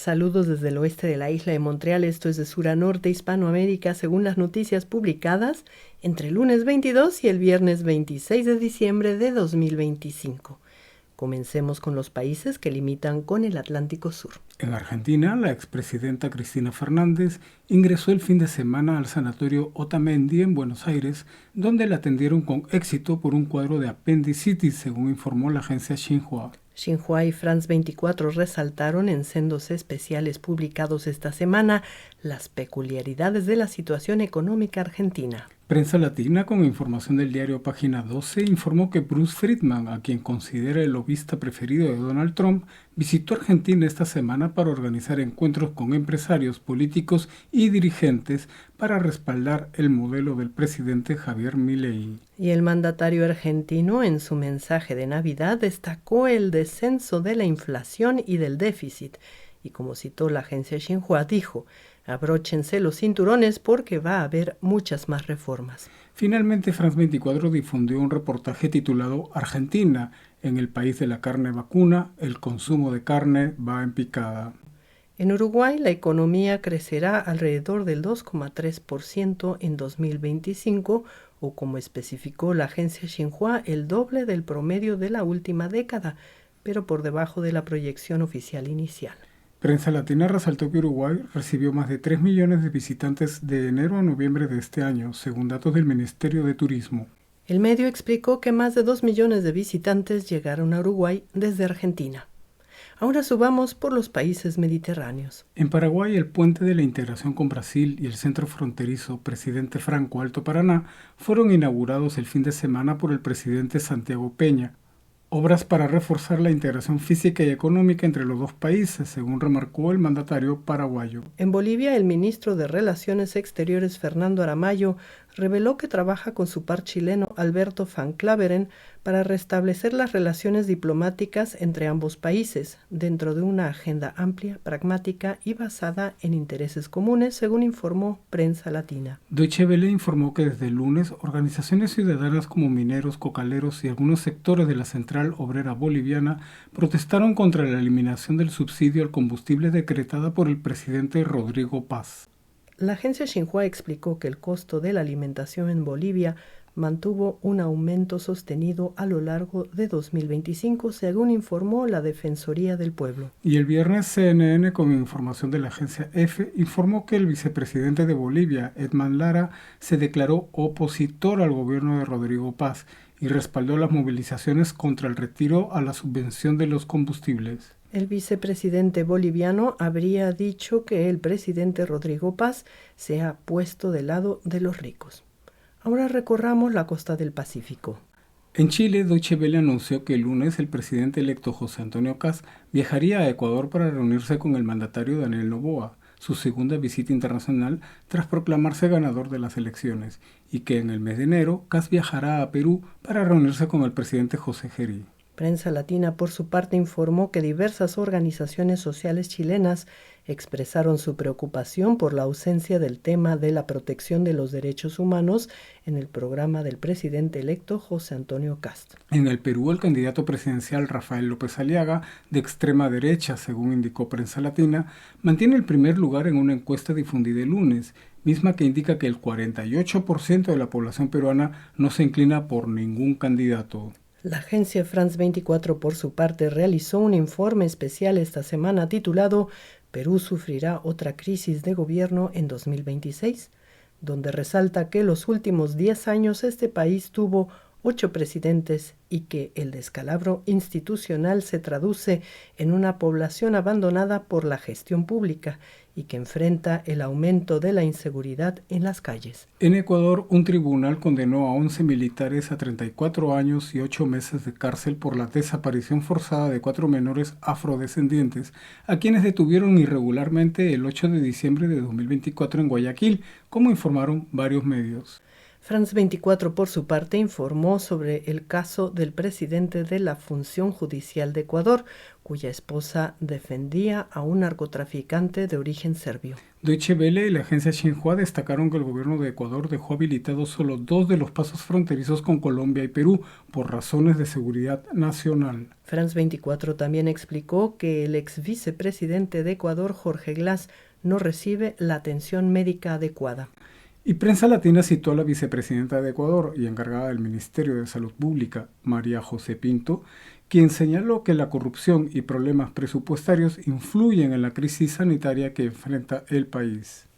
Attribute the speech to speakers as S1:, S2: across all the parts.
S1: Saludos desde el oeste de la isla de Montreal, esto es de sur a norte, Hispanoamérica, según las noticias publicadas entre el lunes 22 y el viernes 26 de diciembre de 2025. Comencemos con los países que limitan con el Atlántico Sur.
S2: En Argentina, la expresidenta Cristina Fernández ingresó el fin de semana al sanatorio Otamendi en Buenos Aires, donde la atendieron con éxito por un cuadro de apendicitis, según informó la agencia Xinhua.
S1: Xinhua y France 24 resaltaron en sendos especiales publicados esta semana las peculiaridades de la situación económica argentina.
S2: Prensa Latina, con información del diario Página 12, informó que Bruce Friedman, a quien considera el lobista preferido de Donald Trump, visitó Argentina esta semana para organizar encuentros con empresarios, políticos y dirigentes para respaldar el modelo del presidente Javier Milei.
S1: Y el mandatario argentino, en su mensaje de Navidad, destacó el descenso de la inflación y del déficit. Y como citó la agencia Xinhua, dijo: abróchense los cinturones porque va a haber muchas más reformas.
S2: Finalmente, France 24 difundió un reportaje titulado Argentina, en el país de la carne vacuna, el consumo de carne va en picada.
S1: En Uruguay, la economía crecerá alrededor del 2,3% en 2025, o como especificó la agencia Xinhua, el doble del promedio de la última década, pero por debajo de la proyección oficial inicial.
S2: Prensa Latina resaltó que Uruguay recibió más de 3 millones de visitantes de enero a noviembre de este año, según datos del Ministerio de Turismo.
S1: El medio explicó que más de 2 millones de visitantes llegaron a Uruguay desde Argentina. Ahora subamos por los países mediterráneos.
S2: En Paraguay, el puente de la integración con Brasil y el centro fronterizo Presidente Franco Alto Paraná fueron inaugurados el fin de semana por el presidente Santiago Peña. Obras para reforzar la integración física y económica entre los dos países, según remarcó el mandatario paraguayo.
S1: En Bolivia, el ministro de Relaciones Exteriores, Fernando Aramayo, reveló que trabaja con su par chileno, Alberto Van Klaveren, para restablecer las relaciones diplomáticas entre ambos países, dentro de una agenda amplia, pragmática y basada en intereses comunes, según informó Prensa Latina.
S2: Deutsche Welle informó que desde el lunes, organizaciones ciudadanas como mineros, cocaleros y algunos sectores de la Central Obrera Boliviana protestaron contra la eliminación del subsidio al combustible decretada por el presidente Rodrigo Paz.
S1: La agencia Xinhua explicó que el costo de la alimentación en Bolivia mantuvo un aumento sostenido a lo largo de 2025, según informó la Defensoría del Pueblo.
S2: Y el viernes CNN, con información de la agencia EFE, informó que el vicepresidente de Bolivia, Edman Lara, se declaró opositor al gobierno de Rodrigo Paz y respaldó las movilizaciones contra el retiro a la subvención de los combustibles.
S1: El vicepresidente boliviano habría dicho que el presidente Rodrigo Paz se ha puesto del lado de los ricos. Ahora recorramos la costa del Pacífico.
S2: En Chile, Deutsche Welle anunció que el lunes el presidente electo José Antonio Kast viajaría a Ecuador para reunirse con el mandatario Daniel Noboa, su segunda visita internacional tras proclamarse ganador de las elecciones, y que en el mes de enero Kast viajará a Perú para reunirse con el presidente José Gerí.
S1: Prensa Latina, por su parte, informó que diversas organizaciones sociales chilenas expresaron su preocupación por la ausencia del tema de la protección de los derechos humanos en el programa del presidente electo José Antonio Kast.
S2: En el Perú, el candidato presidencial Rafael López Aliaga, de extrema derecha, según indicó Prensa Latina, mantiene el primer lugar en una encuesta difundida el lunes, misma que indica que el 48% de la población peruana no se inclina por ningún candidato.
S1: La agencia France 24, por su parte, realizó un informe especial esta semana titulado «Perú sufrirá otra crisis de gobierno en 2026», donde resalta que los últimos 10 años este país tuvo 8 presidentes y que el descalabro institucional se traduce en una población abandonada por la gestión pública y que enfrenta el aumento de la inseguridad en las calles.
S2: En Ecuador, un tribunal condenó a 11 militares a 34 años y 8 meses de cárcel por la desaparición forzada de 4 menores afrodescendientes, a quienes detuvieron irregularmente el 8 de diciembre de 2024 en Guayaquil, como informaron varios medios.
S1: France 24, por su parte, informó sobre el caso del presidente de la Función Judicial de Ecuador, cuya esposa defendía a un narcotraficante de origen serbio.
S2: Deutsche Welle y la agencia Xinhua destacaron que el gobierno de Ecuador dejó habilitados solo 2 de los pasos fronterizos con Colombia y Perú por razones de seguridad nacional.
S1: France 24 también explicó que el ex vicepresidente de Ecuador, Jorge Glass, no recibe la atención médica adecuada.
S2: Y Prensa Latina citó a la vicepresidenta de Ecuador y encargada del Ministerio de Salud Pública, María José Pinto, quien señaló que la corrupción y problemas presupuestarios influyen en la crisis sanitaria que enfrenta el país.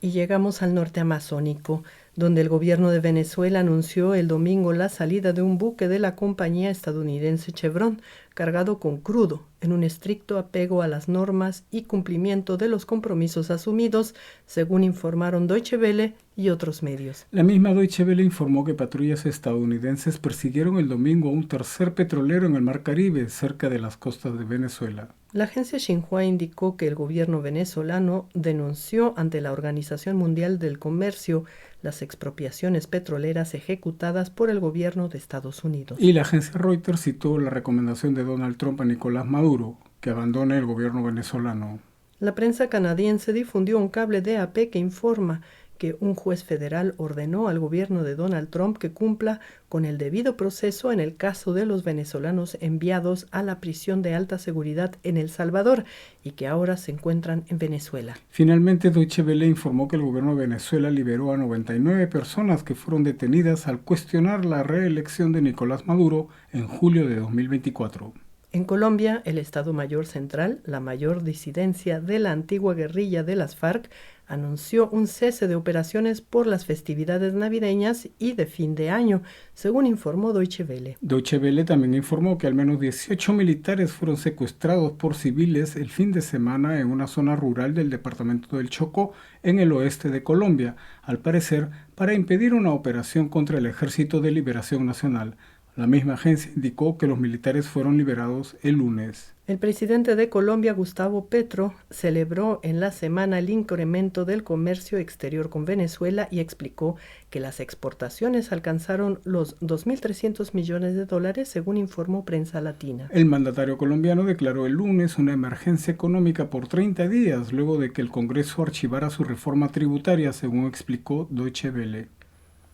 S1: Y llegamos al norte amazónico, donde el gobierno de Venezuela anunció el domingo la salida de un buque de la compañía estadounidense Chevron, cargado con crudo, en un estricto apego a las normas y cumplimiento de los compromisos asumidos, según informaron Deutsche Welle y otros medios.
S2: La misma Deutsche Welle informó que patrullas estadounidenses persiguieron el domingo a un tercer petrolero en el Mar Caribe, cerca de las costas de Venezuela.
S1: La agencia Xinhua indicó que el gobierno venezolano denunció ante la Organización Mundial del Comercio las expropiaciones petroleras ejecutadas por el gobierno de Estados Unidos.
S2: Y la agencia Reuters citó la recomendación de Donald Trump a Nicolás Maduro, que abandone el gobierno venezolano.
S1: La prensa canadiense difundió un cable de AP que informa que un juez federal ordenó al gobierno de Donald Trump que cumpla con el debido proceso en el caso de los venezolanos enviados a la prisión de alta seguridad en El Salvador y que ahora se encuentran en Venezuela.
S2: Finalmente, Deutsche Welle informó que el gobierno de Venezuela liberó a 99 personas que fueron detenidas al cuestionar la reelección de Nicolás Maduro en julio de 2024.
S1: En Colombia, el Estado Mayor Central, la mayor disidencia de la antigua guerrilla de las FARC, anunció un cese de operaciones por las festividades navideñas y de fin de año, según informó Deutsche Welle.
S2: Deutsche Welle también informó que al menos 18 militares fueron secuestrados por civiles el fin de semana en una zona rural del departamento del Chocó, en el oeste de Colombia, al parecer para impedir una operación contra el Ejército de Liberación Nacional. La misma agencia indicó que los militares fueron liberados el lunes.
S1: El presidente de Colombia, Gustavo Petro, celebró en la semana el incremento del comercio exterior con Venezuela y explicó que las exportaciones alcanzaron los 2.300 millones de dólares, según informó Prensa Latina.
S2: El mandatario colombiano declaró el lunes una emergencia económica por 30 días, luego de que el Congreso archivara su reforma tributaria, según explicó Deutsche Welle.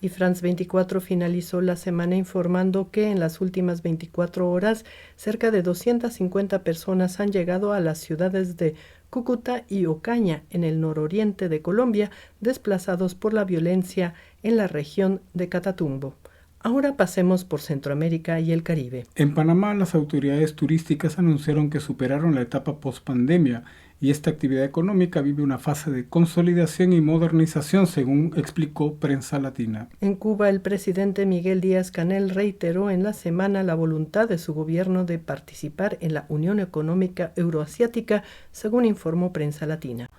S1: Y France 24 finalizó la semana informando que en las últimas 24 horas cerca de 250 personas han llegado a las ciudades de Cúcuta y Ocaña, en el nororiente de Colombia, desplazados por la violencia en la región de Catatumbo. Ahora pasemos por Centroamérica y el Caribe.
S2: En Panamá, las autoridades turísticas anunciaron que superaron la etapa post-pandemia y esta actividad económica vive una fase de consolidación y modernización, según explicó Prensa Latina.
S1: En Cuba, el presidente Miguel Díaz-Canel reiteró en la semana la voluntad de su gobierno de participar en la Unión Económica Euroasiática, según informó Prensa Latina.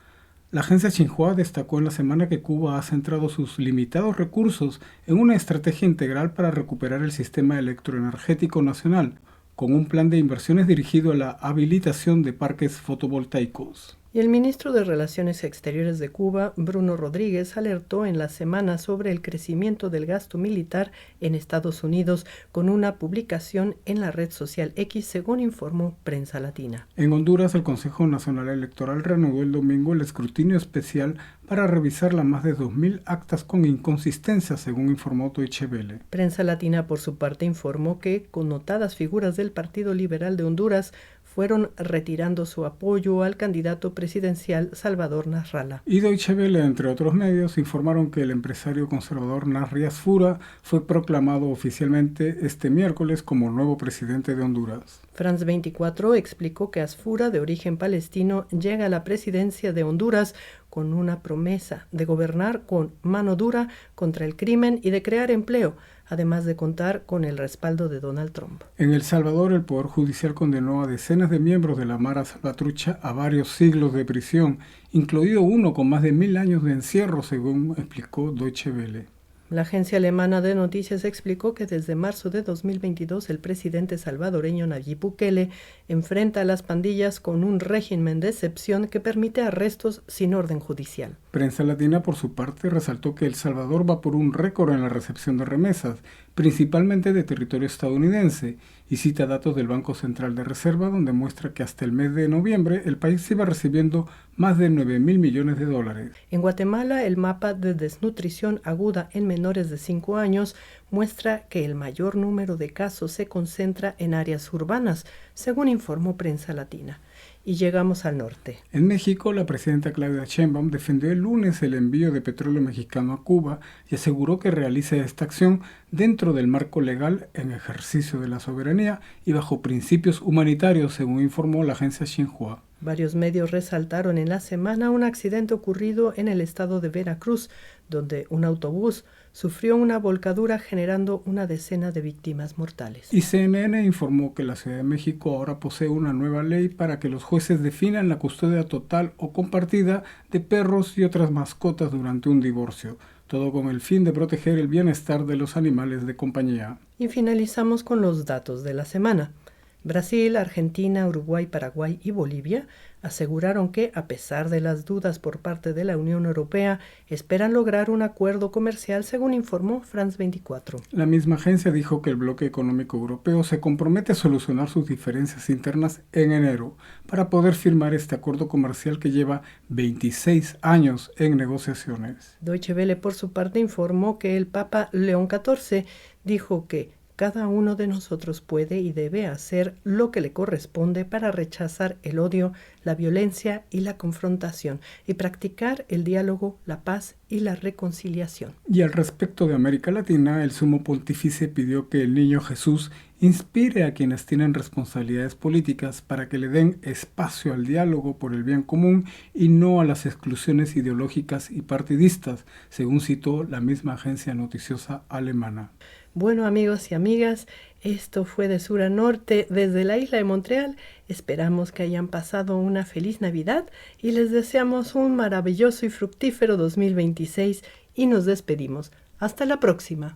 S2: La agencia Xinhua destacó en la semana que Cuba ha centrado sus limitados recursos en una estrategia integral para recuperar el sistema electroenergético nacional, con un plan de inversiones dirigido a la habilitación de parques fotovoltaicos.
S1: Y el ministro de Relaciones Exteriores de Cuba, Bruno Rodríguez, alertó en la semana sobre el crecimiento del gasto militar en Estados Unidos con una publicación en la red social X, según informó Prensa Latina.
S2: En Honduras, el Consejo Nacional Electoral reanudó el domingo el escrutinio especial para revisar las más de 2.000 actas con inconsistencias, según informó Deutsche Welle.
S1: Prensa Latina, por su parte, informó que connotadas figuras del Partido Liberal de Honduras fueron retirando su apoyo al candidato presidencial Salvador Nasrallah.
S2: Y Deutsche Welle, entre otros medios, informaron que el empresario conservador Nasri Asfura fue proclamado oficialmente este miércoles como nuevo presidente de Honduras.
S1: France 24 explicó que Asfura, de origen palestino, llega a la presidencia de Honduras con una promesa de gobernar con mano dura contra el crimen y de crear empleo, además de contar con el respaldo de Donald Trump.
S2: En El Salvador, el Poder Judicial condenó a decenas de miembros de la Mara Salvatrucha a varios siglos de prisión, incluido uno con más de 1.000 años de encierro, según explicó Deutsche Welle.
S1: La agencia alemana de noticias explicó que desde marzo de 2022 el presidente salvadoreño Nayib Bukele enfrenta a las pandillas con un régimen de excepción que permite arrestos sin orden judicial.
S2: Prensa Latina, por su parte, resaltó que El Salvador va por un récord en la recepción de remesas, principalmente de territorio estadounidense, y cita datos del Banco Central de Reserva, donde muestra que hasta el mes de noviembre el país iba recibiendo más de 9.000 millones de dólares.
S1: En Guatemala, el mapa de desnutrición aguda en menores de 5 años muestra que el mayor número de casos se concentra en áreas urbanas, según informó Prensa Latina. Y llegamos al norte.
S2: En México, la presidenta Claudia Sheinbaum defendió el lunes el envío de petróleo mexicano a Cuba y aseguró que realiza esta acción dentro del marco legal en ejercicio de la soberanía y bajo principios humanitarios, según informó la agencia Xinhua.
S1: Varios medios resaltaron en la semana un accidente ocurrido en el estado de Veracruz, donde un autobús sufrió una volcadura generando una decena de víctimas mortales.
S2: Y CNN informó que la Ciudad de México ahora posee una nueva ley para que los jueces definan la custodia total o compartida de perros y otras mascotas durante un divorcio, todo con el fin de proteger el bienestar de los animales de compañía.
S1: Y finalizamos con los datos de la semana. Brasil, Argentina, Uruguay, Paraguay y Bolivia aseguraron que, a pesar de las dudas por parte de la Unión Europea, esperan lograr un acuerdo comercial, según informó France 24.
S2: La misma agencia dijo que el bloque económico europeo se compromete a solucionar sus diferencias internas en enero para poder firmar este acuerdo comercial que lleva 26 años en negociaciones.
S1: Deutsche Welle, por su parte, informó que el Papa León XIV dijo que cada uno de nosotros puede y debe hacer lo que le corresponde para rechazar el odio, la violencia y la confrontación y practicar el diálogo, la paz y la reconciliación.
S2: Y al respecto de América Latina, el sumo pontífice pidió que el niño Jesús inspire a quienes tienen responsabilidades políticas para que le den espacio al diálogo por el bien común y no a las exclusiones ideológicas y partidistas, según citó la misma agencia noticiosa alemana.
S1: Bueno, amigos y amigas, esto fue de sur a norte desde la isla de Montreal. Esperamos que hayan pasado una feliz Navidad y les deseamos un maravilloso y fructífero 2026 y nos despedimos. Hasta la próxima.